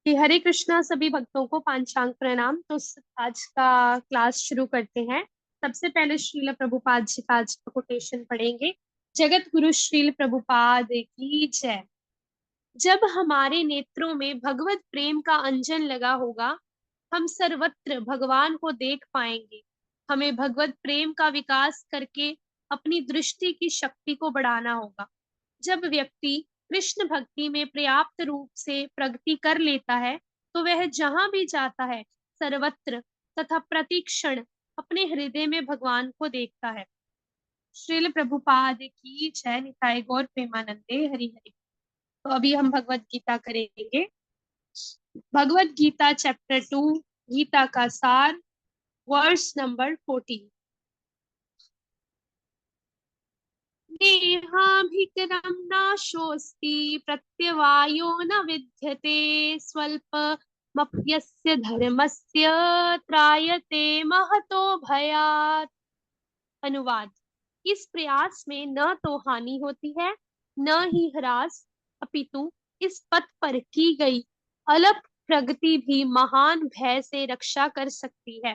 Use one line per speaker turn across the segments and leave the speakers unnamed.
कि हरे कृष्णा सभी भक्तों को पांचांग प्रणाम। तो आज का क्लास शुरू करते हैं। सबसे पहले श्रील प्रभुपाद जी का आज का कोटेशन पढ़ेंगे। जगत गुरु श्रील प्रभुपाद की जय। जब हमारे नेत्रों में भगवत प्रेम का अंजन लगा होगा, हम सर्वत्र भगवान को देख पाएंगे। हमें भगवत प्रेम का विकास करके अपनी दृष्टि की शक्ति को बढ़ाना होगा। जब व्यक्ति कृष्ण भक्ति में पर्याप्त रूप से प्रगति कर लेता है, तो वह जहां भी जाता है सर्वत्र तथा प्रतिक्षण अपने हृदय में भगवान को देखता है। श्रील प्रभुपाद की जय। निताय गौर प्रेमानंदे हरि हरि। तो अभी हम भगवत गीता करेंगे। भगवत गीता चैप्टर 2, गीता का सार, वर्स नंबर 14। नेहाभिकरं नाशोऽस्ति प्रत्यवायो न विद्यते स्वल्पमप्यस्य धर्मस्य त्रायते महतो भयात्। अनुवाद। इस प्रयास में न तो हानि होती है न ही ह्रास, अपितु इस पथ पर की गई अल्प प्रगति भी महान भय से रक्षा कर सकती है।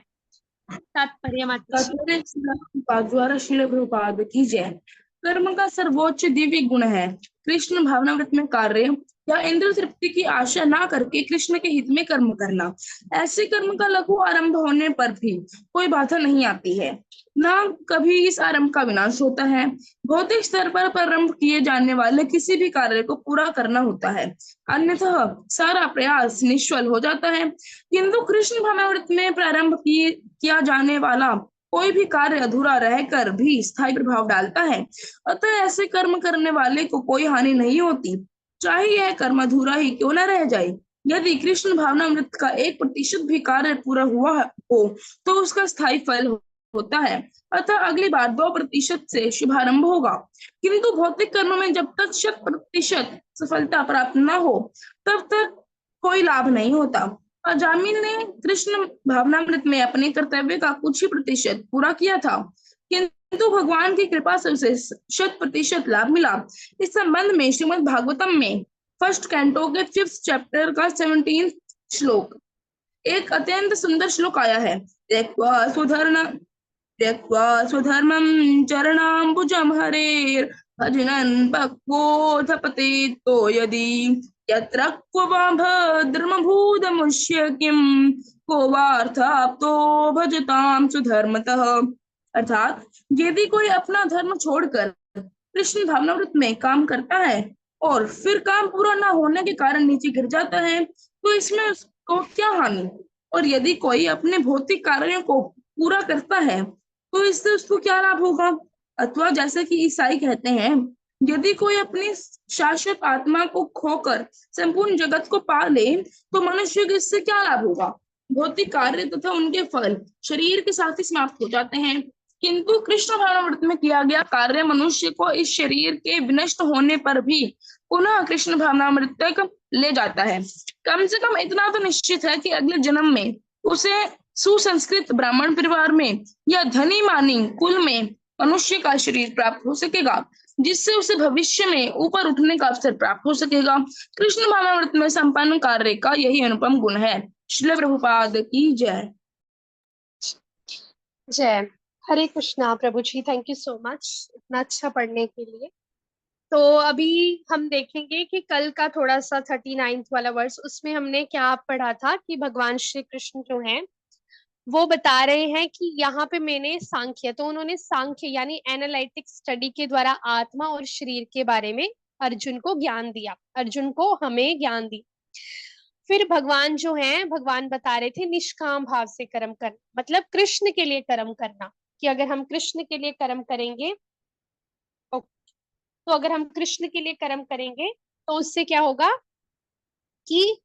तात्पर्य माता जी।
तात्पर्य द्वारा श्रील प्रभुपाद की जय। कर्म का सर्वोच्च दिव्य गुण है कृष्ण भावनामृत में कार्य या इंद्र तृप्ति की आशा ना करके कृष्ण के हित में कर्म करना। ऐसे कर्म का लघु आरंभ होने पर भी कोई बाधा नहीं आती है, ना कभी इस आरंभ का विनाश होता है। भौतिक स्तर पर प्रारंभ किए जाने वाले किसी भी कार्य को पूरा करना होता है, अन्यथा सारा प्रयास निष्फल हो जाता है। किंतु कृष्ण भावनामृत में प्रारंभ किया जाने वाला कोई भी कार्य अधूरा रहकर भी स्थायी प्रभाव डालता है। अतः ऐसे कर्म करने वाले को कोई हानि नहीं होती, चाहे यह कर्म अधूरा ही क्यों न रह जाए। यदि कृष्ण भावनामृत का 1% भी कार्य पूरा हुआ हो तो उसका स्थायी फल होता है, अतः अगली बार 2% से शुभारंभ होगा। किंतु भौतिक कर्म में जब तक 100% सफलता प्राप्त न हो तब तक कोई लाभ नहीं होता। अजामिल ने कृष्ण भावनामृत में अपने कर्तव्य का कुछ ही प्रतिशत पूरा किया था, किंतु भगवान की कृपा से उसे 100% लाभ मिला। इस संबंध में श्रीमद् भागवतम में फर्स्ट कैंटो के 5th चैप्टर का 17th श्लोक एक अत्यंत सुंदर श्लोक आया है। त्यक्त्वा स्वधर्मं चरणाम्बुजं हरेर् भजनन् भक्वोऽथ पतितो यदि यत्र क्व वा भद्रमभूतमुष्य किं को वार्थाप्तो भजतां सुधर्मतः। अर्थात यदि कोई अपना धर्म छोड़कर कृष्ण भावनामृत में काम करता है और फिर काम पूरा न होने के कारण नीचे गिर जाता है तो इसमें उसको क्या हानि, और यदि कोई अपने भौतिक कार्यों को पूरा करता है तो इससे उसको क्या लाभ होगा। अथवा जैसे कि ईसाई कहते हैं, यदि कोई अपनी शाश्वत आत्मा को खोकर संपूर्ण जगत को पा ले तो मनुष्य को इससे क्या लाभ होगा। भौतिक कार्य तथा उनके फल शरीर के साथ ही समाप्त हो जाते हैं, किंतु कृष्ण भावनामृत में किया गया कार्य मनुष्य को इस शरीर के विनष्ट होने पर भी पुनः कृष्ण भावनामृत तक ले जाता है। कम से कम इतना तो निश्चित है कि अगले जन्म में उसे सुसंस्कृत ब्राह्मण परिवार में या धनी मानी कुल में मनुष्य का शरीर प्राप्त हो सकेगा, जिससे उसे भविष्य में ऊपर उठने का अवसर प्राप्त हो सकेगा। कृष्ण भावनामृत में संपन्न कार्य का यही अनुपम गुण है। श्रील प्रभुपाद की जय।
जय। हरे कृष्णा प्रभु जी, थैंक यू सो मच इतना अच्छा पढ़ने के लिए। तो अभी हम देखेंगे कि कल का थोड़ा सा 39th वाला वर्ष, उसमें हमने क्या पढ़ा था कि भगवान श्री कृष्ण जो हैं वो बता रहे हैं कि यहाँ पे मैंने सांख्य, तो उन्होंने सांख्य यानी एनालिटिक स्टडी के द्वारा आत्मा और शरीर के बारे में अर्जुन को ज्ञान दिया, अर्जुन को हमें ज्ञान दी। फिर भगवान जो हैं, भगवान बता रहे थे निष्काम भाव से कर्म करना, मतलब कृष्ण के लिए कर्म करना, कि अगर हम कृष्ण के लिए कर्म करेंगे तो अगर हम कृष्ण के लिए कर्म करेंगे तो उससे क्या होगा कि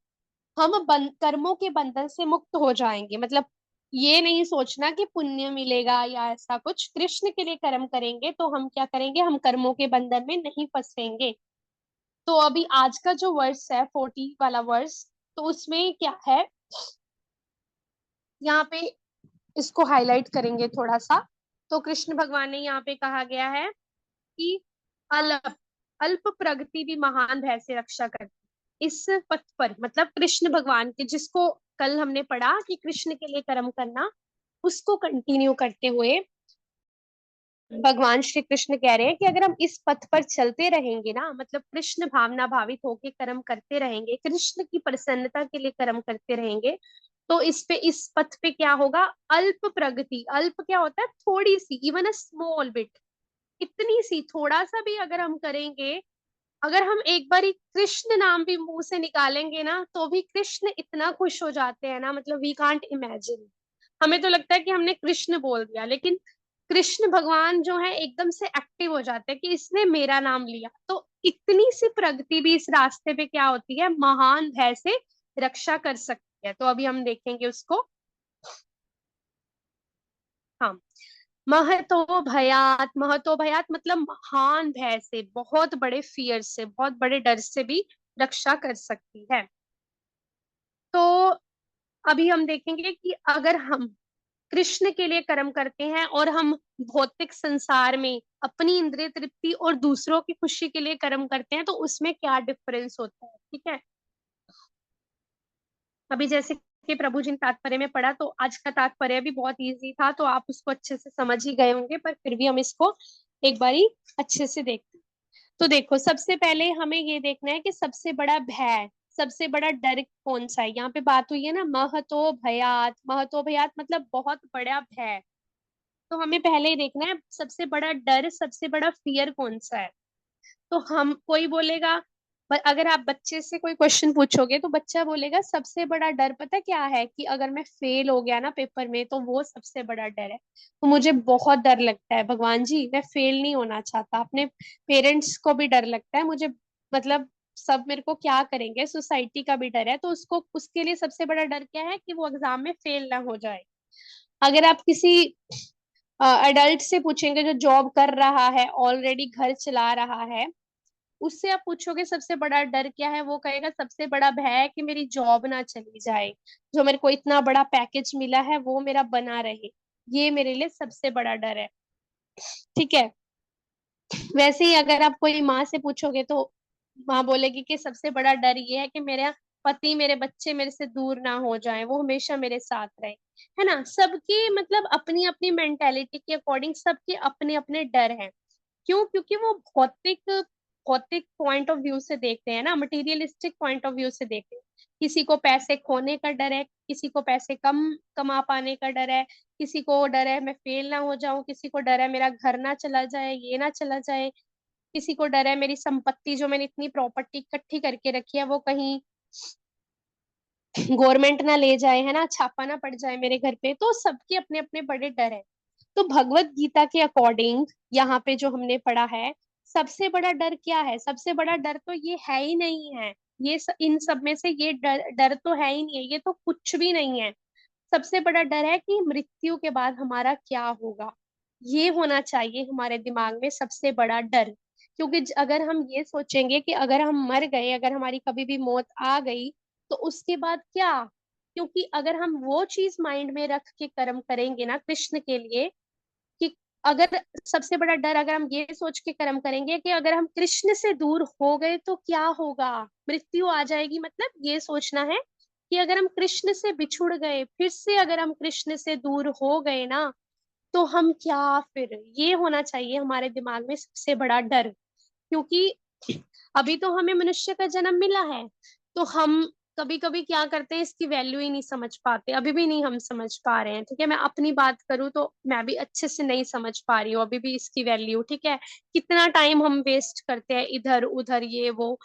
हम कर्मों के बंधन से मुक्त हो जाएंगे। मतलब ये नहीं सोचना कि पुण्य मिलेगा या ऐसा कुछ, कृष्ण के लिए कर्म करेंगे तो हम क्या करेंगे, हम कर्मों के बंधन में नहीं फंसेंगे। तो अभी आज का जो वर्ष है 40 वाला वर्ष, तो उसमें क्या है, यहाँ पे इसको हाईलाइट करेंगे थोड़ा सा। तो कृष्ण भगवान ने यहाँ पे कहा गया है कि अल्प अल्प प्रगति भी महान भय से रक्षा करती। इस पथ पर, मतलब कृष्ण भगवान के, जिसको कल हमने पढ़ा कि कृष्ण के लिए कर्म करना, उसको कंटिन्यू करते हुए भगवान श्री कृष्ण कह रहे हैं कि अगर हम इस पथ पर चलते रहेंगे ना, मतलब कृष्ण भावना भावित होके कर्म करते रहेंगे, कृष्ण की प्रसन्नता के लिए कर्म करते रहेंगे, तो इस पथ पे क्या होगा, अल्प प्रगति। अल्प क्या होता है, थोड़ी सी, इवन अ स्मॉल बिट, इतनी सी, थोड़ा सा भी अगर हम करेंगे, अगर हम एक बार कृष्ण नाम भी मुंह से निकालेंगे ना, तो भी कृष्ण इतना खुश हो जाते हैं ना, मतलब वी कांट इमेजिन। हमें तो लगता है कि हमने कृष्ण बोल दिया, लेकिन कृष्ण भगवान जो है एकदम से एक्टिव हो जाते हैं कि इसने मेरा नाम लिया। तो इतनी सी प्रगति भी इस रास्ते पे क्या होती है, महान भय से रक्षा कर सकती है। तो अभी हम देखेंगे उसको। हाँ, महतो भयात मतलब महान भय से, बहुत बड़े फियर से, बहुत बड़े डर से भी रक्षा कर सकती है। तो अभी हम देखेंगे कि अगर हम कृष्ण के लिए कर्म करते हैं और हम भौतिक संसार में अपनी इंद्रिय तृप्ति और दूसरों की खुशी के लिए कर्म करते हैं, तो उसमें क्या डिफरेंस होता है, ठीक है। अभी जैसे कि प्रभु जी ने तात्पर्य में पढ़ा, तो आज का तात्पर्य भी बहुत इजी था, तो आप उसको अच्छे से समझ ही गए होंगे, पर फिर भी हम इसको एक बारी अच्छे से देखते हैं। तो देखो, सबसे पहले हमें ये देखना है कि सबसे बड़ा भय, सबसे बड़ा डर कौन सा है। यहाँ पे बात हुई है ना, महतो भयात, महतो भयात मतलब बहुत बड़ा भय। तो हमें पहले ही देखना है सबसे बड़ा डर, सबसे बड़ा फियर कौन सा है। तो हम, कोई बोलेगा, पर अगर आप बच्चे से कोई क्वेश्चन पूछोगे तो बच्चा बोलेगा सबसे बड़ा डर पता क्या है, कि अगर मैं फेल हो गया ना पेपर में, तो वो सबसे बड़ा डर है। तो मुझे बहुत डर लगता है भगवान जी, मैं फेल नहीं होना चाहता। अपने पेरेंट्स को भी डर लगता है मुझे, मतलब सब मेरे को क्या करेंगे, सोसाइटी का भी डर है। तो उसको, उसके लिए सबसे बड़ा डर क्या है, कि वो एग्जाम में फेल ना हो जाए। अगर आप किसी अडल्ट से पूछेंगे जो जॉब कर रहा है, ऑलरेडी घर चला रहा है, उससे आप पूछोगे सबसे बड़ा डर क्या है, वो कहेगा सबसे बड़ा भय है कि मेरी जॉब ना चली जाए, जो मेरे को इतना बड़ा पैकेज मिला है वो मेरा बना रहे। ये मेरे लिए सबसे बड़ा डर है, ठीक है। वैसे ही अगर आप कोई माँ से पूछोगे, तो माँ बोलेगी कि सबसे बड़ा डर ये है कि मेरा पति, मेरे बच्चे मेरे से दूर ना हो जाएं, वो हमेशा मेरे साथ रहे। है ना, सबकी मतलब अपनी अपनी मेंटेलिटी के अकॉर्डिंग सबके अपने अपने डर हैं। क्यों? क्योंकि वो भौतिक भौतिक पॉइंट ऑफ व्यू से देखते हैं ना, मटेरियलिस्टिक पॉइंट ऑफ व्यू से देखते हैं। किसी को पैसे खोने का डर है, किसी को पैसे कम कमा पाने का डर है, किसी को डर है मैं फेल ना हो जाऊं, किसी को डर है मेरा घर ना चला जाए, ये ना चला जाए, किसी को डर है मेरी संपत्ति, जो मैंने इतनी प्रॉपर्टी इकट्ठी करके रखी है, वो कहीं गवर्नमेंट ना ले जाए, है ना, छापा ना पड़ जाए मेरे घर पे। तो सबके अपने अपने बड़े डर है। तो भगवत गीता के अकॉर्डिंग यहाँ पे जो हमने पढ़ा है, सबसे बड़ा डर क्या है, सबसे बड़ा डर तो ये है ही नहीं है। इन सब में से ये डर डर तो है ही नहीं है, ये तो कुछ भी नहीं है। सबसे बड़ा डर है कि मृत्यु के बाद हमारा क्या होगा। ये होना चाहिए हमारे दिमाग में सबसे बड़ा डर। क्योंकि अगर हम ये सोचेंगे कि अगर हम मर गए, अगर हमारी कभी भी मौत आ गई, तो उसके बाद क्या। क्योंकि अगर हम वो चीज माइंड में रख के कर्म करेंगे ना कृष्ण के लिए, कि अगर सबसे बड़ा डर, अगर हम ये सोच के कर्म करेंगे कि अगर हम कृष्ण से दूर हो गए तो क्या होगा, मृत्यु आ जाएगी, मतलब ये सोचना है कि अगर हम कृष्ण से बिछुड़ गए, फिर से अगर हम कृष्ण से दूर हो गए ना, तो हम क्या फिर। ये होना चाहिए हमारे दिमाग में सबसे बड़ा डर। क्योंकि अभी तो हमें मनुष्य का जन्म मिला है, तो हम कभी कभी क्या करते हैं, इसकी वैल्यू ही नहीं समझ पाते, अभी भी नहीं हम समझ पा रहे हैं, ठीक है। मैं अपनी बात करूँ तो मैं भी अच्छे से नहीं समझ पा रही हूँ अभी भी इसकी वैल्यू, ठीक है। कितना टाइम हम वेस्ट करते हैं इधर उधर, ये वो।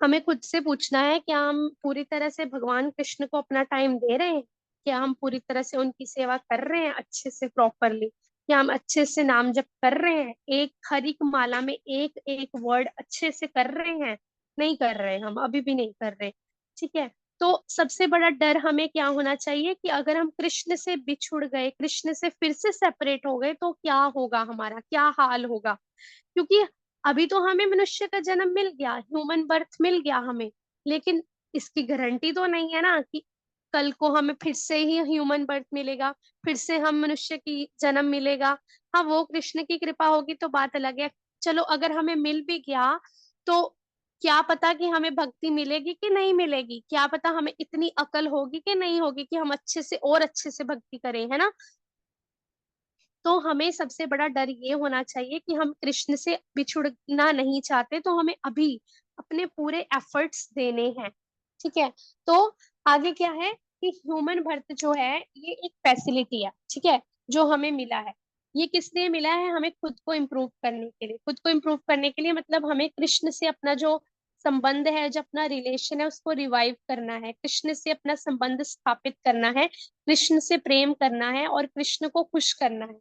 हमें खुद से पूछना है, क्या हम पूरी तरह से भगवान कृष्ण को अपना टाइम दे रहे हैं, क्या हम पूरी तरह से उनकी सेवा कर रहे हैं अच्छे से, प्रॉपरली, क्या हम अच्छे से नाम जप कर रहे हैं, एक हर एक माला में एक एक वर्ड अच्छे से कर रहे हैं। नहीं कर रहे, हम अभी भी नहीं कर रहे, ठीक है। तो सबसे बड़ा डर हमें क्या होना चाहिए, कि अगर हम कृष्ण से बिछुड़ गए, कृष्ण से फिर से सेपरेट हो गए, तो क्या होगा, हमारा क्या हाल होगा। क्योंकि अभी तो हमें मनुष्य का जन्म मिल गया, ह्यूमन बर्थ मिल गया हमें, लेकिन इसकी गारंटी तो नहीं है ना कि कल को हमें फिर से ही ह्यूमन बर्थ मिलेगा, फिर से हम मनुष्य की जन्म मिलेगा। हाँ, वो कृष्ण की कृपा होगी तो बात अलग है। चलो, अगर हमें मिल भी गया, तो क्या पता कि हमें भक्ति मिलेगी कि नहीं मिलेगी, क्या पता हमें इतनी अकल होगी कि नहीं होगी कि हम अच्छे से और अच्छे से भक्ति करें, है ना। तो हमें सबसे बड़ा डर ये होना चाहिए कि हम कृष्ण से बिछुड़ना नहीं चाहते, तो हमें अभी अपने पूरे एफर्ट्स देने हैं। ठीक है। तो आगे क्या है कि ह्यूमन बर्थ जो है ये एक फैसिलिटी है, ठीक है, जो हमें मिला है। ये किस लिए मिला है? हमें खुद को इम्प्रूव करने के लिए। खुद को इम्प्रूव करने के लिए मतलब हमें कृष्ण से अपना जो संबंध है, जो अपना रिलेशन है, उसको रिवाइव करना है, कृष्ण से अपना संबंध स्थापित करना है, कृष्ण से प्रेम करना है और कृष्ण को खुश करना है।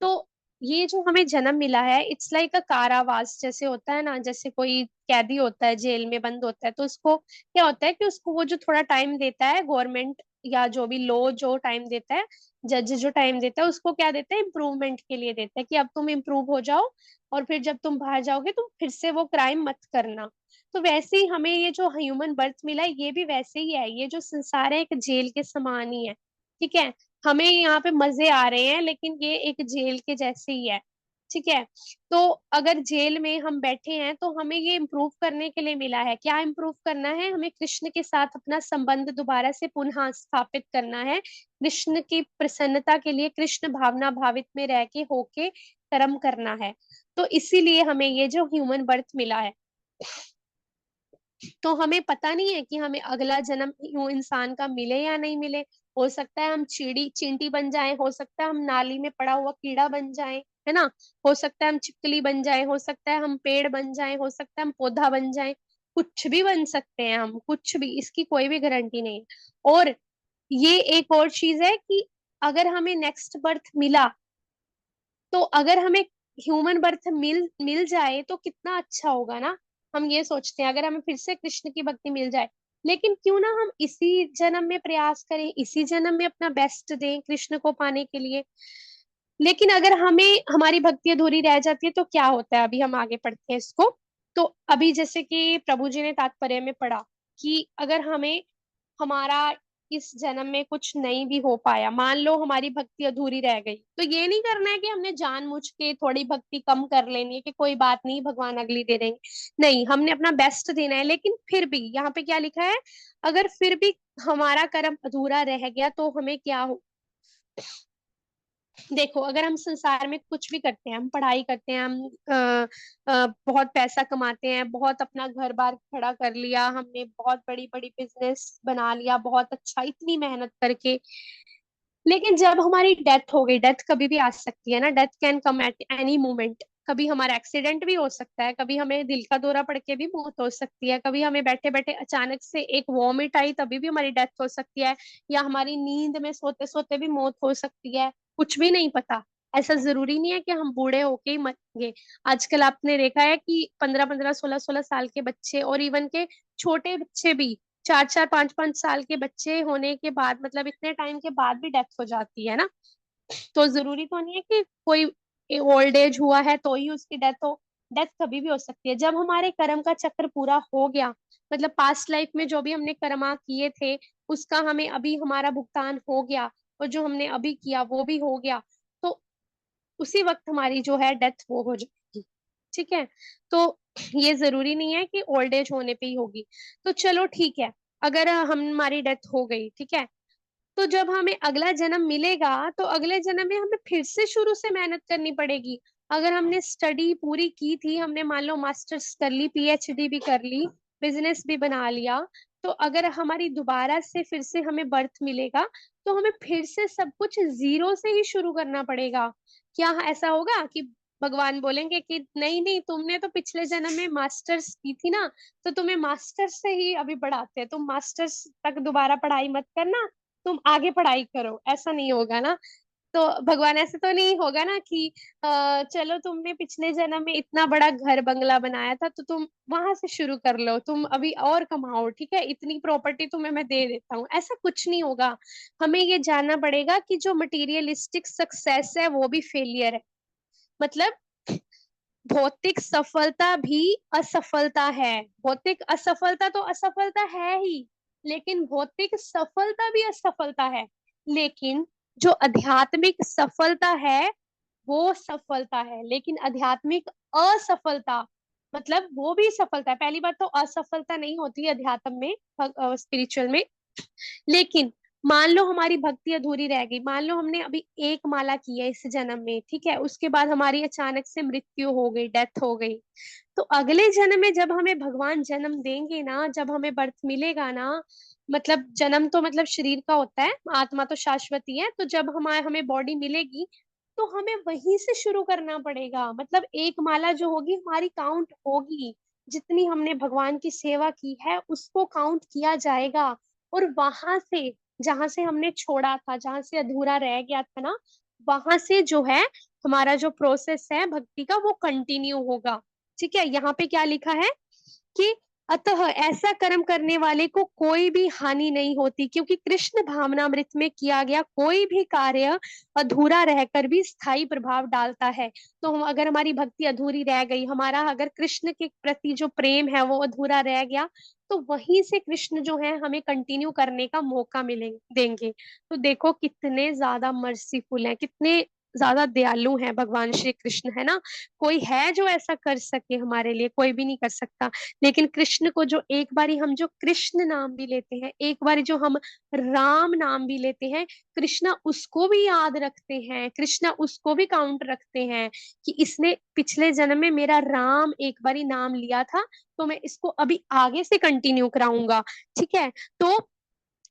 तो ये जो हमें जन्म मिला है, इट्स लाइक अ कारावास जैसे होता है ना, जैसे कोई कैदी होता है, जेल में बंद होता है, तो उसको क्या होता है कि उसको वो जो थोड़ा टाइम देता है गवर्नमेंट या जो भी लॉ जो टाइम देता है, जज जो टाइम देता है, उसको क्या देता है? इम्प्रूवमेंट के लिए देता है कि अब तुम इम्प्रूव हो जाओ और फिर जब तुम बाहर जाओगे तुम फिर से वो क्राइम मत करना। तो वैसे ही हमें ये जो ह्यूमन बर्थ मिला है ये भी वैसे ही है। ये जो संसार है एक जेल के समान ही है। ठीक है। हमें यहाँ पे मजे आ रहे हैं लेकिन ये एक जेल के जैसे ही है। ठीक है। तो अगर जेल में हम बैठे हैं तो हमें ये इम्प्रूव करने के लिए मिला है। क्या इम्प्रूव करना है? हमें कृष्ण के साथ अपना संबंध दोबारा से पुनः स्थापित करना है, कृष्ण की प्रसन्नता के लिए कृष्ण भावना भावित में रह के होके कर्म करना है। तो इसीलिए हमें ये जो ह्यूमन बर्थ मिला है। तो हमें पता नहीं है कि हमें अगला जन्म यूं इंसान का मिले या नहीं मिले। हो सकता है हम चिड़ी चींटी बन जाएं, हो सकता है हम नाली में पड़ा हुआ कीड़ा बन जाएं, है ना। हो सकता है हम छिपकली बन जाएं, हो सकता है हम पेड़ बन जाएं, हो सकता है हम पौधा बन जाएं। कुछ भी बन सकते हैं हम, कुछ भी, इसकी कोई भी गारंटी नहीं है। और ये एक और चीज है कि अगर हमें नेक्स्ट बर्थ मिला, तो अगर हमें ह्यूमन बर्थ मिल मिल जाए तो कितना अच्छा होगा ना। हम ये सोचते हैं अगर हमें फिर से कृष्ण की भक्ति मिल जाए। लेकिन क्यों ना हम इसी जन्म में प्रयास करें, इसी जन्म में अपना बेस्ट दें कृष्ण को पाने के लिए। लेकिन अगर हमें हमारी भक्ति अधूरी रह जाती है तो क्या होता है? अभी हम आगे पढ़ते हैं इसको। तो अभी जैसे कि प्रभु जी ने तात्पर्य में पढ़ा कि अगर हमें हमारा इस जन्म में कुछ नहीं भी हो पाया, मान लो हमारी भक्ति अधूरी रह गई, तो ये नहीं करना है कि हमने जानबूझ के थोड़ी भक्ति कम कर लेनी है कि कोई बात नहीं भगवान अगली दे देंगे। नहीं, हमने अपना बेस्ट देना है। लेकिन फिर भी यहाँ पे क्या लिखा है? अगर फिर भी हमारा कर्म अधूरा रह गया तो हमें क्या हो? देखो, अगर हम संसार में कुछ भी करते हैं, हम पढ़ाई करते हैं, हम बहुत पैसा कमाते हैं, बहुत अपना घर बार खड़ा कर लिया, हमने बहुत बड़ी बड़ी बिजनेस बना लिया बहुत अच्छा इतनी मेहनत करके, लेकिन जब हमारी डेथ हो गई, डेथ कभी भी आ सकती है ना, death can come at any moment. कभी हमारा एक्सीडेंट भी हो सकता है, कभी हमें दिल का दौरा पड़ के भी मौत हो सकती है, कभी हमें बैठे बैठे अचानक से एक वॉमिट आई तभी भी हमारी डेथ हो सकती है, या हमारी नींद में सोते सोते भी मौत हो सकती है। कुछ भी नहीं पता। ऐसा जरूरी नहीं है कि हम बूढ़े होके ही मरेंगे। आजकल आपने देखा है कि 15-15 16-16 साल के बच्चे और इवन के छोटे बच्चे भी, 4-4 5-5 साल के बच्चे होने के बाद, मतलब इतने टाइम के बाद भी डेथ हो जाती है ना। तो जरूरी तो नहीं है कि कोई ओल्ड एज हुआ है तो ही उसकी डेथ हो। डेथ कभी भी हो सकती है जब हमारे कर्म का चक्र पूरा हो गया। मतलब पास्ट लाइफ में जो भी हमने कर्मा किए थे उसका हमें अभी हमारा भुगतान हो गया, और जो हमने अभी किया वो भी हो गया। तो उसी वक्त हमारी जो है डेथ वो हो जाएगी। ठीक है। तो ये जरूरी नहीं है कि ओल्ड एज होने पे ही होगी। तो चलो ठीक है, अगर हम हमारी डेथ हो गई, ठीक है, तो जब हमें अगला जन्म मिलेगा तो अगले जन्म में हमें फिर से शुरू से मेहनत करनी पड़ेगी। अगर हमने स्टडी पूरी की थी, हमने मान लो मास्टर्स कर ली, पीएचडी भी कर ली, बिजनेस भी बना लिया, तो अगर हमारी दोबारा से फिर से हमें बर्थ मिलेगा तो हमें फिर से सब कुछ जीरो से ही शुरू करना पड़ेगा। क्या ऐसा होगा कि भगवान बोलेंगे कि नहीं नहीं, तुमने तो पिछले जन्म में मास्टर्स की थी ना, तो तुम्हें मास्टर्स से ही अभी बढ़ाते हैं, तुम मास्टर्स तक दोबारा पढ़ाई मत करना, तुम आगे पढ़ाई करो? ऐसा नहीं होगा ना। तो भगवान ऐसे तो नहीं होगा ना कि चलो तुमने पिछले जन्म में इतना बड़ा घर बंगला बनाया था तो तुम वहां से शुरू कर लो, तुम अभी और कमाओ, ठीक है, इतनी प्रॉपर्टी तुम्हें मैं दे देता हूँ। ऐसा कुछ नहीं होगा। हमें ये जानना पड़ेगा कि जो मटेरियलिस्टिक सक्सेस है वो भी फेलियर है। मतलब भौतिक सफलता भी असफलता है। भौतिक असफलता तो असफलता है ही, लेकिन भौतिक सफलता भी असफलता है। लेकिन जो आध्यात्मिक सफलता है वो सफलता है। लेकिन आध्यात्मिक असफलता मतलब वो भी सफलता है। पहली बात तो असफलता नहीं होती है अध्यात्म में, स्पिरिचुअल में। लेकिन मान लो हमारी भक्ति अधूरी रह गई, मान लो हमने अभी एक माला की है इस जन्म में, ठीक है, उसके बाद हमारी अचानक से मृत्यु हो गई, डेथ हो गई, तो अगले जन्म में जब हमें भगवान जन्म देंगे ना, जब हमें बर्थ मिलेगा ना, मतलब जन्म तो मतलब शरीर का होता है, आत्मा तो शाश्वती है, तो जब हमारे हमें बॉडी मिलेगी तो हमें वहीं से शुरू करना पड़ेगा। मतलब एक माला जो होगी हमारी काउंट होगी, जितनी हमने भगवान की सेवा की है उसको काउंट किया जाएगा। और वहां से, जहां से हमने छोड़ा था, जहां से अधूरा रह गया था ना, वहां से जो है हमारा जो प्रोसेस है भक्ति का वो कंटिन्यू होगा। ठीक है, यहाँ पे क्या लिखा है कि अतः ऐसा कर्म करने वाले को कोई भी हानि नहीं होती, क्योंकि कृष्ण भावनामृत में किया गया कोई भी कार्य अधूरा रहकर भी स्थायी प्रभाव डालता है। तो हम अगर हमारी भक्ति अधूरी रह गई, हमारा अगर कृष्ण के प्रति जो प्रेम है वो अधूरा रह गया, तो वहीं से कृष्ण जो है हमें कंटिन्यू करने का मौका मिलेंगे देंगे। तो देखो कितने ज्यादा मर्सीफुल हैं, कितने ज्यादा दयालु हैं भगवान श्री कृष्ण, है ना। कोई है जो ऐसा कर सके हमारे लिए? कोई भी नहीं कर सकता। लेकिन कृष्ण को जो एक बारी हम जो कृष्ण नाम भी लेते हैं, एक बारी जो हम राम नाम भी लेते हैं, कृष्णा उसको भी याद रखते हैं, कृष्णा उसको भी काउंट रखते हैं कि इसने पिछले जन्म में मेरा राम एक बारी नाम लिया था, तो मैं इसको अभी आगे से कंटिन्यू कराऊंगा। ठीक है, तो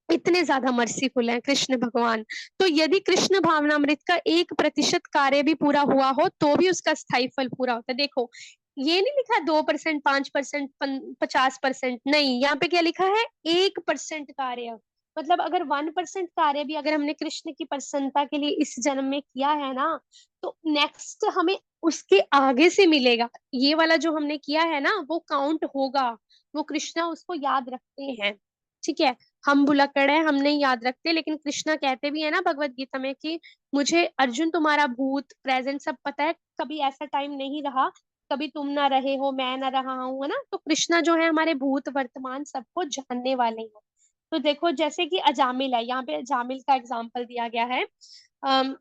इतने ज्यादा मर्सीफुल हैं कृष्ण भगवान। तो यदि कृष्ण भावनामृत का 1% कार्य भी पूरा हुआ हो तो भी उसका स्थायी फल पूरा होता है। देखो ये नहीं लिखा 2%, 5%, 50%, नहीं, यहाँ पे क्या लिखा है? 1% कार्य। मतलब अगर 1% कार्य भी अगर हमने कृष्ण की प्रसन्नता के लिए इस जन्म में किया है ना, तो नेक्स्ट हमें उसके आगे से मिलेगा। ये वाला जो हमने किया है ना वो काउंट होगा, वो कृष्णा उसको याद रखते हैं। ठीक है, हम भुलक्कड़ है, हम नहीं याद रखते, लेकिन कृष्णा कहते भी है ना भगवत गीता में कि मुझे अर्जुन तुम्हारा भूत प्रेजेंट सब पता है, कभी ऐसा टाइम नहीं रहा कभी तुम ना रहे हो मैं ना रहा हूँ, है ना। तो कृष्णा जो है हमारे भूत वर्तमान सबको जानने वाले हैं। तो देखो जैसे कि अजामिल है, यहाँ पे अजामिल का एग्जाम्पल दिया गया है। अम,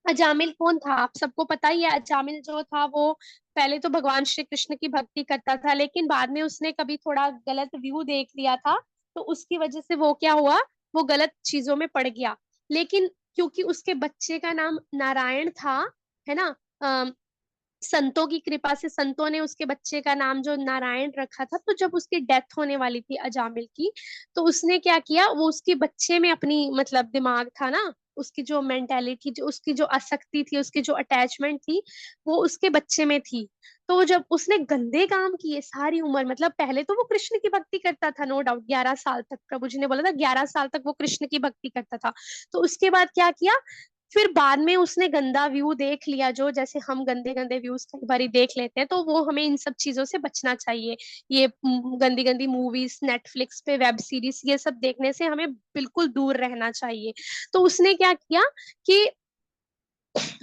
अजामिल कौन था? आप सबको पता ही है। अजामिल जो था वो पहले तो भगवान श्री कृष्ण की भक्ति करता था, लेकिन बाद में उसने कभी थोड़ा गलत व्यू देख लिया था, तो उसकी वजह से वो क्या हुआ, वो गलत चीजों में पड़ गया। लेकिन क्योंकि उसके बच्चे का नाम नारायण था, है ना, संतों की कृपा से संतों ने उसके बच्चे का नाम जो नारायण रखा था, तो जब उसकी डेथ होने वाली थी अजामिल की, तो उसने क्या किया, वो उसके बच्चे में अपनी मतलब दिमाग था ना, उसकी जो मेंटेलिटी, जो उसकी जो आसक्ति थी, उसकी जो अटैचमेंट थी, वो उसके बच्चे में थी। तो वो जब उसने गंदे काम किए सारी उम्र, मतलब पहले तो वो कृष्ण की भक्ति करता था, नो डाउट, 11 साल तक, प्रभु जी ने बोला था 11 साल तक वो कृष्ण की भक्ति करता था। तो उसके बाद क्या किया, फिर बाद में उसने गंदा व्यू देख लिया, जो जैसे हम गंदे गंदे व्यूज कई बार देख लेते हैं, तो वो हमें इन सब चीजों से बचना चाहिए। ये गंदी गंदी मूवीज नेटफ्लिक्स पे, वेब सीरीज, ये सब देखने से हमें बिल्कुल दूर रहना चाहिए। तो उसने क्या किया कि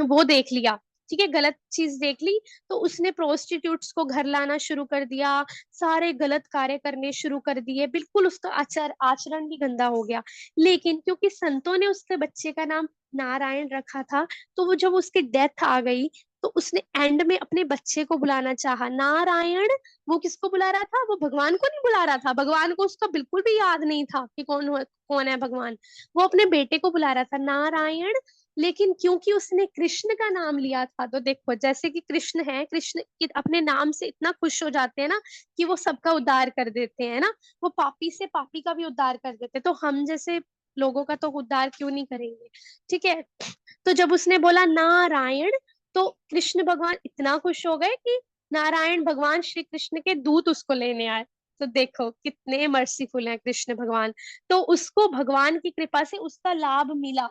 वो देख लिया, ठीक है, गलत चीज देख ली, तो उसने प्रोस्टिट्यूट्स को घर लाना शुरू कर दिया, सारे गलत कार्य करने शुरू कर दिए, बिल्कुल उसका आचरण भी गंदा हो गया। लेकिन क्योंकि संतों ने उसके बच्चे का नाम नारायण रखा था, तो वो जब उसकी डेथ आ गई, तो उसने एंड में अपने बच्चे को बुलाना चाहा नारायण। वो किसको बुला रहा था? वो भगवान को नहीं बुला रहा था, भगवान को उसका बिल्कुल भी याद नहीं था कि कौन है भगवान। वो अपने बेटे को बुला रहा था नारायण। लेकिन क्योंकि उसने कृष्ण का नाम लिया था, तो देखो जैसे कि कृष्ण है, कृष्ण अपने नाम से इतना खुश हो जाते हैं ना कि वो सबका उद्धार कर देते हैं ना, वो पापी से पापी का भी उद्धार कर देते हैं, तो हम जैसे लोगों का तो उद्धार क्यों नहीं करेंगे? ठीक है, तो जब उसने बोला नारायण, तो कृष्ण भगवान इतना खुश हो गए कि नारायण भगवान श्री कृष्ण के दूत उसको लेने आए। तो देखो कितने मर्सीफुल हैं कृष्ण भगवान। तो उसको भगवान की कृपा से उसका लाभ मिला,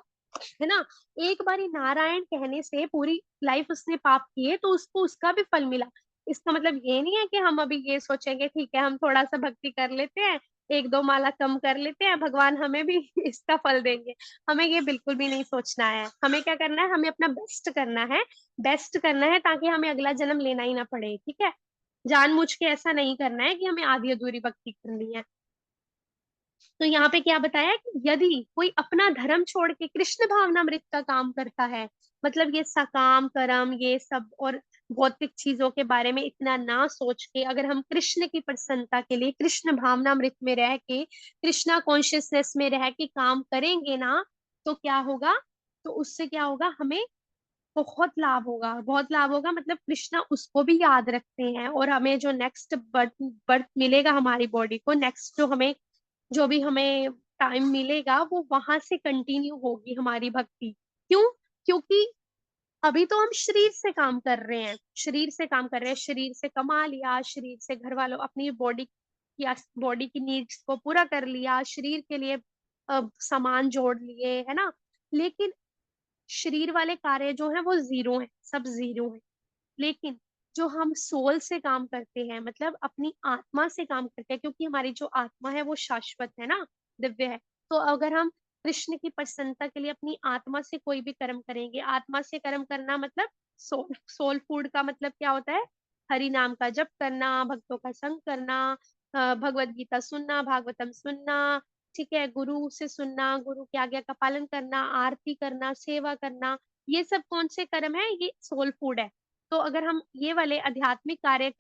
है ना। एक बारी नारायण कहने से पूरी लाइफ उसने पाप किए तो उसको उसका भी फल मिला। इसका मतलब ये नहीं है कि हम अभी ये सोचेंगे ठीक है हम थोड़ा सा भक्ति कर लेते हैं, एक दो माला कम कर लेते हैं, भगवान हमें भी इसका फल देंगे। हमें ये बिल्कुल भी नहीं सोचना है। हमें क्या करना है, हमें अपना बेस्ट करना है, बेस्ट करना है ताकि हमें अगला जन्म लेना ही ना पड़े। ठीक है, जानबूझ के ऐसा नहीं करना है कि हमें आधी अधूरी भक्ति करनी है। तो यहाँ पे क्या बताया कि यदि कोई अपना धर्म छोड़ के कृष्ण भावनामृत का काम करता है, मतलब ये सकाम कर्म ये सब और भौतिक चीजों के बारे में इतना ना सोच के अगर हम कृष्ण की प्रसन्नता के लिए कृष्ण भावनामृत में रह के कृष्णा कॉन्शियसनेस में रह के काम करेंगे ना, तो क्या होगा, तो उससे क्या होगा, हमें बहुत लाभ होगा, बहुत लाभ होगा। मतलब कृष्णा उसको भी याद रखते हैं, और हमें जो नेक्स्ट बर्थ बर्थ मिलेगा हमारी बॉडी को, नेक्स्ट जो हमें जो भी हमें टाइम मिलेगा वो वहां से कंटिन्यू होगी हमारी भक्ति। क्यों? क्योंकि अभी तो हम शरीर से काम कर रहे हैं, शरीर से काम कर रहे हैं, शरीर से कमा लिया, शरीर से घर वालों अपनी बॉडी या बॉडी की नीड्स को पूरा कर लिया, शरीर के लिए सामान जोड़ लिए, है ना। लेकिन शरीर वाले कार्य जो है वो जीरो है, सब जीरो है। लेकिन जो हम सोल से काम करते हैं, मतलब अपनी आत्मा से काम करते हैं, क्योंकि हमारी जो आत्मा है वो शाश्वत है ना, दिव्य है। तो अगर हम कृष्ण की प्रसन्नता के लिए अपनी आत्मा से कोई भी कर्म करेंगे, आत्मा से कर्म करना मतलब सोल फूड का मतलब क्या होता है, हरि नाम का जप करना, भक्तों का संग करना, भगवत गीता सुनना, भागवतम सुनना, ठीक है, गुरु से सुनना, गुरु की आज्ञा का पालन करना, आरती करना, सेवा करना, ये सब कौन से कर्म है, ये सोल फूड है। तो अगर हम ये वाले आध्यात्मिक कार्य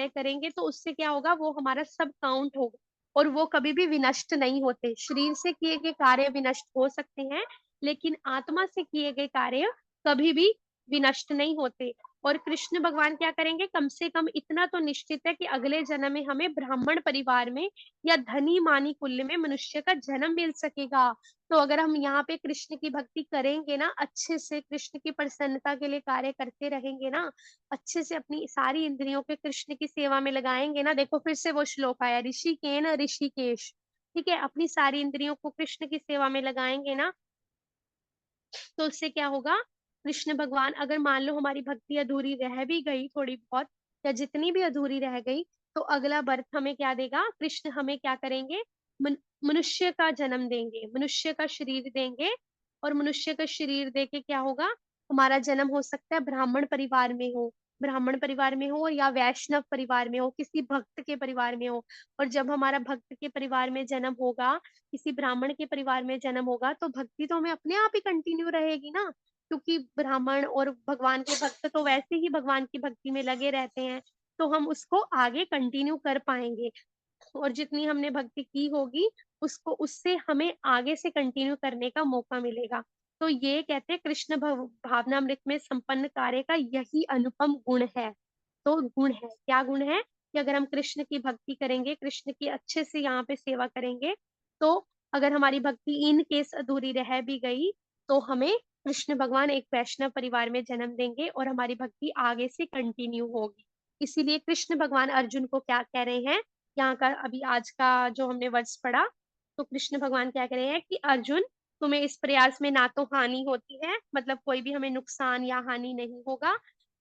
करेंगे तो उससे क्या होगा, वो हमारा सब काउंट होगा, और वो कभी भी विनष्ट नहीं होते। शरीर से किए गए कार्य विनष्ट हो सकते हैं, लेकिन आत्मा से किए गए कार्य कभी भी विनष्ट नहीं होते। और कृष्ण भगवान क्या करेंगे, कम से कम इतना तो निश्चित है कि अगले जन्म में हमें ब्राह्मण परिवार में या धनी मानी कुल्य में मनुष्य का जन्म मिल सकेगा। तो अगर हम यहाँ पे कृष्ण की भक्ति करेंगे ना, अच्छे से कृष्ण की प्रसन्नता के लिए कार्य करते रहेंगे ना, अच्छे से अपनी सारी इंद्रियों के कृष्ण की सेवा में लगाएंगे ना, देखो फिर से वो श्लोक आया, ऋषिकेन ऋषिकेश, ठीक है, अपनी सारी इंद्रियों को कृष्ण की सेवा में लगाएंगे ना, तो उससे क्या होगा, कृष्ण भगवान, अगर मान लो हमारी भक्ति अधूरी रह भी गई थोड़ी बहुत, या जितनी भी अधूरी रह गई, तो अगला बर्थ हमें क्या देगा, कृष्ण हमें क्या करेंगे, मनुष्य का जन्म देंगे, मनुष्य का शरीर देंगे। और मनुष्य का शरीर दे के क्या होगा, हमारा जन्म हो सकता है ब्राह्मण परिवार में हो, ब्राह्मण परिवार में हो या वैष्णव परिवार में हो, किसी भक्त के परिवार में हो। और जब हमारा भक्त के परिवार में जन्म होगा, किसी ब्राह्मण के परिवार में जन्म होगा, तो भक्ति तो हमें अपने आप ही कंटिन्यू रहेगी ना, क्योंकि ब्राह्मण और भगवान के भक्त तो वैसे ही भगवान की भक्ति में लगे रहते हैं, तो हम उसको आगे कंटिन्यू कर पाएंगे। और जितनी हमने भक्ति की होगी, उसको उससे हमें आगे से कंटिन्यू करने का मौका मिलेगा। तो ये कहते हैं कृष्ण भावनामृत में संपन्न कार्य का यही अनुपम गुण है। तो गुण है, क्या गुण है, कि अगर हम कृष्ण की भक्ति करेंगे, कृष्ण की अच्छे से यहाँ पे सेवा करेंगे, तो अगर हमारी भक्ति इन केस अधूरी रह भी गई, तो हमें कृष्ण भगवान एक वैष्णव परिवार में जन्म देंगे और हमारी भक्ति आगे से कंटिन्यू होगी। इसीलिए कृष्ण भगवान अर्जुन को क्या कह रहे हैं, यहाँ का अभी आज का जो हमने वर्ष पढ़ा, तो कृष्ण भगवान क्या कह रहे हैं कि अर्जुन, तुम्हें इस प्रयास में ना तो हानि होती है, मतलब कोई भी हमें नुकसान या हानि नहीं होगा,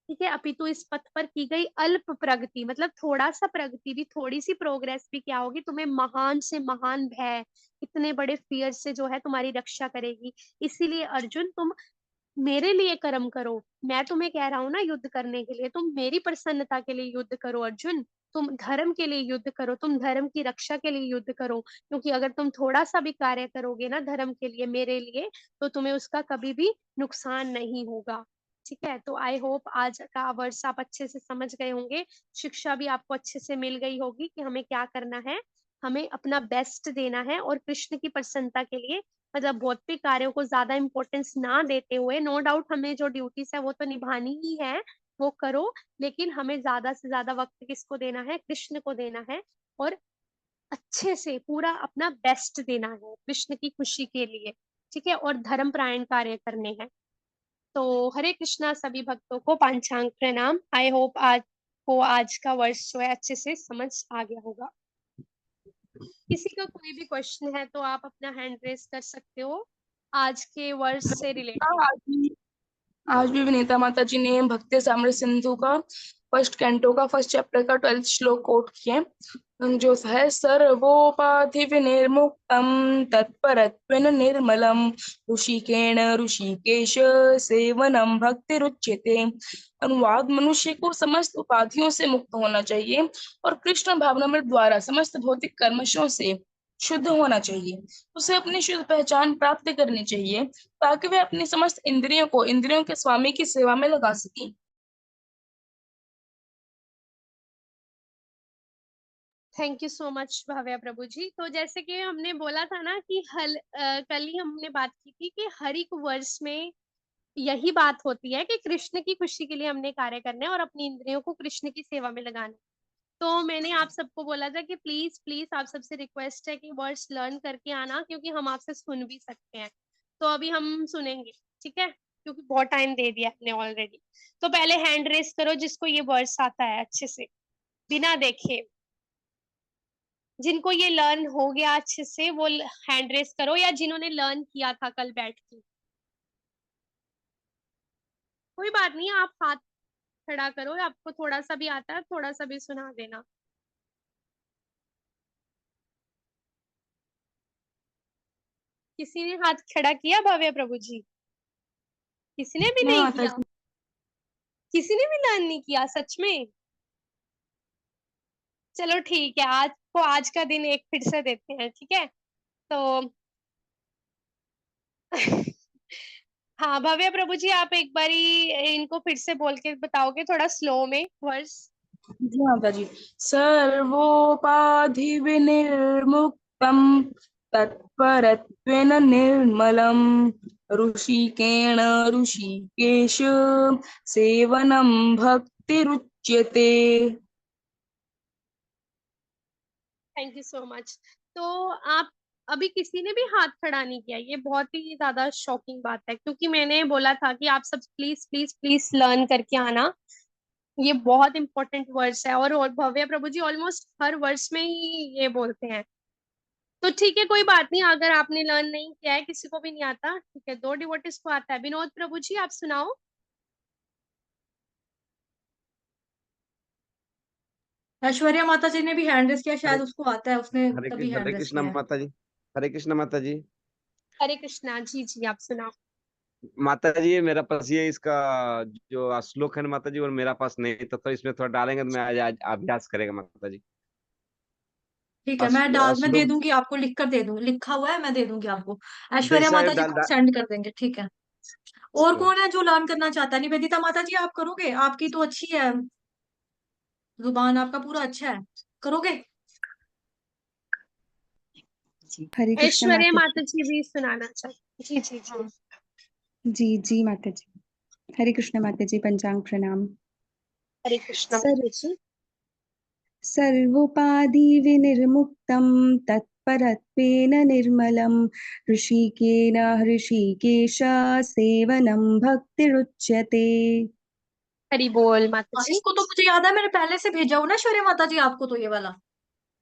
ठीक है, अपितु इस पथ पर की गई अल्प प्रगति, मतलब थोड़ा सा प्रगति भी, थोड़ी सी प्रोग्रेस भी क्या होगी, तुम्हें महान से महान भय, इतने बड़े फियर से जो है तुम्हारी रक्षा करेगी। इसीलिए अर्जुन, तुम मेरे लिए कर्म करो, मैं तुम्हें कह रहा हूँ ना युद्ध करने के लिए, तुम मेरी प्रसन्नता के लिए युद्ध करो अर्जुन, तुम धर्म के लिए युद्ध करो, तुम धर्म की रक्षा के लिए युद्ध करो, क्योंकि अगर तुम थोड़ा सा भी कार्य करोगे ना धर्म के लिए, मेरे लिए, तो तुम्हें उसका कभी भी नुकसान नहीं होगा। ठीक है, तो आई होप आज का वर्ष आप अच्छे से समझ गए होंगे, शिक्षा भी आपको अच्छे से मिल गई होगी कि हमें क्या करना है, हमें अपना बेस्ट देना है, और कृष्ण की प्रसन्नता के लिए, मतलब भौतिक कार्यों को ज्यादा इंपॉर्टेंस ना देते हुए, नो डाउट हमें जो ड्यूटीज है वो तो निभानी ही है, वो करो, लेकिन हमें ज्यादा से ज्यादा वक्त किसको देना है, कृष्ण को देना है, और अच्छे से पूरा अपना बेस्ट देना है कृष्ण की खुशी के लिए, ठीक है, और धर्म प्रायण कार्य करने हैं। तो हरे कृष्णा, सभी भक्तों को पांचांग प्रणाम। आई होप आज को आज का वर्ष जो है अच्छे से समझ आ गया होगा। किसी का कोई भी क्वेश्चन है तो आप अपना हैंड रेस कर सकते हो, आज के वर्ष से रिलेटेड।
आज भी विनीता माता जी ने भक्ति साम्र सिंधु का फर्स्ट कैंटो का फर्स्ट चैप्टर का 12th श्लोक कोट किए, जो है सर्वोपाधि विनिर्मुक्तम तत्परत्वेन निर्मलम ऋषिकेण ऋषिकेश सेवनम भक्ति रुच्यते। अनुवाद, मनुष्य को समस्त उपाधियों से मुक्त होना चाहिए और कृष्ण भावनामृत द्वारा समस्त भौतिक कर्मशों से शुद्ध होना चाहिए। उसे अपनी शुद्ध पहचान प्राप्त करनी चाहिए ताकि वह अपनी समस्त इंद्रियों को इंद्रियों के स्वामी की सेवा में लगा सके।
Thank you so much Bhavya Prabhu ji. तो जैसे कि हमने बोला था ना कि कल ही हमने बात की थी कि हर एक वर्ष में यही बात होती है कि कृष्ण की खुशी के लिए हमने कार्य करने हैं और अपनी इंद्रियों को कृष्ण की सेवा में लगाना है। तो मैंने आप सबको बोला था कि प्लीज प्लीज आप सबसे रिक्वेस्ट है कि वर्ड्स लर्न करके आना, क्योंकि हम आपसे सुन भी सकते हैं। तो अभी हम सुनेंगे, ठीक है, क्योंकि बहुत टाइम दे दिया हमने ऑलरेडी। तो पहले हैंड रेस करो जिसको ये वर्ड्स आता है अच्छे से, बिना देखे। जिनको ये लर्न हो गया अच्छे से वो हैंड रेस करो, या जिन्होंने लर्न किया था कल बैठ के। कोई बात नहीं, आप हाथ खड़ा करो, आपको थोड़ा सा भी आता है थोड़ा सा भी सुना देना। किसी ने हाथ खड़ा किया भव्य प्रभु जी? किसी ने भी
नहीं
नहीं
माता
किया?
जी।
किसी ने भी लर्न नहीं किया सच में? चलो ठीक है, आज को आज का दिन एक फिर से देते हैं, ठीक है। तो हाँ भव्य प्रभु जी, आप एक बारी इनको फिर से बोल के बताओगे थोड़ा स्लो में वर्ड्स।
जी माता जी। सर्वोपाधि विनिर्मुक्तम तत्परत्वेन निर्मलम ऋषिकेण ऋषिकेश सेवनम भक्तिरुच्यते।
Thank you so much. तो आप अभी किसी ने भी हाथ खड़ा नहीं किया, ये बहुत ही ज्यादा शॉकिंग बात है, क्योंकि मैंने बोला था कि आप सब प्लीज प्लीज प्लीज लर्न करके आना। ये बहुत इंपॉर्टेंट वर्ड्स है, और भव्य प्रभु जी ऑलमोस्ट हर वर्ड्स में ही ये बोलते हैं। तो ठीक है, कोई बात नहीं, अगर आपने लर्न नहीं किया है, किसी को भी नहीं आता, ठीक है, दो डिवोटिस को आता है। विनोद प्रभु जी आप सुनाओ।
ऐश्वर्या माता जी ने भी हैंड रेस किया,
हरे
शायद उसको आता है, उसने तभी
हरे
हैंड रेस
कृष्णा
किया है।
माता जी। हरे कृष्णा माता जी।
हरे कृष्णा जी, जी आप सुनाओ।
माता जी ये मेरा पास ये इसका जो श्लोक है ना माता जी, और मेरा पास नहीं तो इसमें थोड़ा डालेंगे तो मैं आज अभ्यास करेगा माता जी।
ठीक है, मैं दे
श्लोक
दूंगी आपको, लिख कर दे दूंगी, लिखा हुआ है, मैं दे दूंगी आपको। ऐश्वर्या
जैसा
माता जी
डाल
को
डाल।
सेंड कर देंगे, ठीक है। और कौन है जो लर्न करना चाहता है? निवेदिता माता जी आप करोगे? आपकी तो अच्छी है, जुबान आपका पूरा अच्छा है, करोगे?
जी हरे कृष्ण
ऐश्वर्या
माता
माता जी भी सुनाना चाहती, जी जी जी।
हाँ।
जी जी माता जी। हरे कृष्ण माता जी, पंचांग प्रणाम।
हरे कृष्णा
सर
माता जी।
सर्वोपाधि विनिर्मुक्तं तत्परत्वेन निर्मलं ऋषिकेन हृषिकेश सेवनं भक्तिरुच्यते।
हरि बोल माता
हाँ,
जी।
इसको तो मुझे याद है, मैंने पहले से भेजा हूँ ना ऐश्वर्या माता जी आपको, तो ये वाला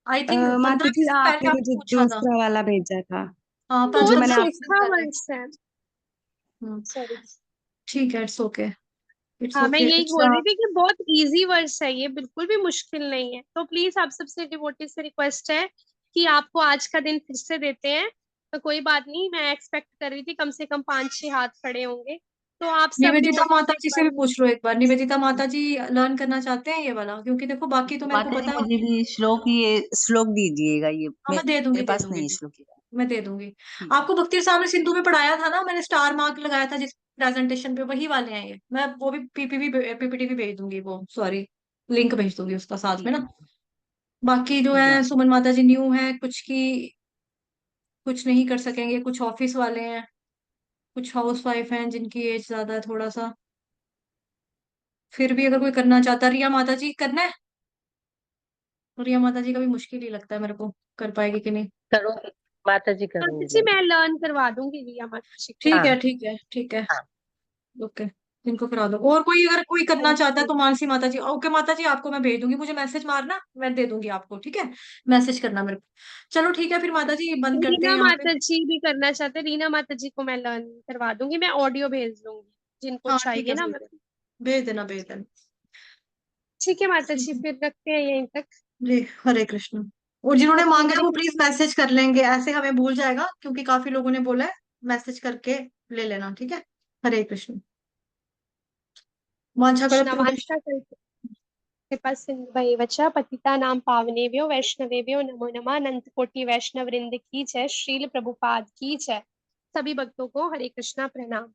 आई थिंक
माता
15
जी
दिन पहले
आपने
आपने
मुझे
पूछा था।
दूसरा वाला भेजा था,
हाँ,
वो
जो मैंने आप।
15-20 दिन
चौथा
पहले।
वर्ष है।
हम्म,
सॉरी।
ठीक है, इट्स ओके, इट्स
हाँ, मैं
ओके,
यही
इट्स
बोल रही थी कि बहुत इजी वर्ड्स है ये, बिल्कुल भी मुश्किल नहीं है। तो प्लीज आप सबसे डिवोटी से रिक्वेस्ट है कि आपको आज का दिन फिर से देते हैं। तो कोई बात नहीं, मैं एक्सपेक्ट कर रही थी कम से कम 5-6 हाथ खड़े होंगे। तो आप सब
निवेदिता
डिवोटीज
माता
एक
जी से
बार।
भी पूछ लो एक बार, निवेदिता माता जी लर्न करना चाहते हैं ये वाला? क्योंकि देखो बाकी तो मेरे को
माता जी
पता
मुझे
है।
भी श्लोक दीजिएगा, ये
हाँ, मैं दे
मेरे
दूंगी, दे
पास
दूंगी,
नहीं है
दे,
श्लोक।
मैं दे दूंगी।
ठीक है।
आपको भक्ति सामने सिंधु में पढ़ाया था ना, मैंने स्टार मार्क लगाया था जिस प्रेजेंटेशन पे, वही वाले हैं ये। मैं वो भी पीपीटी भी भेज दूंगी, वो सॉरी, लिंक भेज दूंगी उसका साथ में
ठीक
ना। बाकी जो
ठीक है
है
माता
सुमन माता जी न्यू है, कुछ की कुछ नहीं कर सकेंगे, कुछ ऑफिस वाले हैं, कुछ हाउस वाइफ हैं जिनकी एज ज्यादा है थोड़ा सा। फिर भी अगर कोई करना चाहता, रिया माता जी करना है? रिया माता जी का भी मुश्किल ही लगता है मेरे को, कर पाएगी कि नहीं।
करूंगी माता जी,
माता
करूंगी
जी
मैं।
मैं लर्न करवा दूंगी रिया माता जी को।
ठीक है,
हाँ
ठीक है, ठीक है,
हाँ।
ओके, इनको करा दो। और कोई अगर कोई करना
थैंक
चाहता है
यू।
तो मानसी माता जी, ओके माता जी, आपको मैं भेज दूंगी, मुझे मैसेज मारना, मैं दे दूंगी आपको, ठीक है? मैसेज करना मेरे को। चलो ठीक है, फिर माता जी बंद करते हैं
रीना
यहाँ पे।
माता जी भी करना चाहते, रीना माता जी को मैं लर्न करवा दूंगी, मैं ऑडियो भेज दूंगी जिनको
हाँ ठीक
चाहिए
है,
ना।
भेज
मैं
देना, भेज देना, भेज देना।
ठीक है माता
ठीक
जी,
है
फिर रखते हैं यहीं तक।
जी, हरे कृष्ण। और जिन्होंने
ओके
मांगा है
हरे
वो प्लीज
कृष्ण।
मैसेज कर लेंगे, ऐसे हमें भूल जाएगा, क्योंकि काफी लोगों ने बोला है मैसेज करके ले लेना, ठीक है? हरे कृष्ण। वांछा
कृष्णा
कल्पतरुभ्यश्च
वांछा करते कृपा सिंधु भयवच पतिता नाम पावनेभ्यो वैष्णवेभ्यो नमो नमः। अनंत कोटि वैष्णव वृंद की जय। श्रील प्रभुपाद की जय। सभी भक्तों को हरे कृष्णा प्रणाम।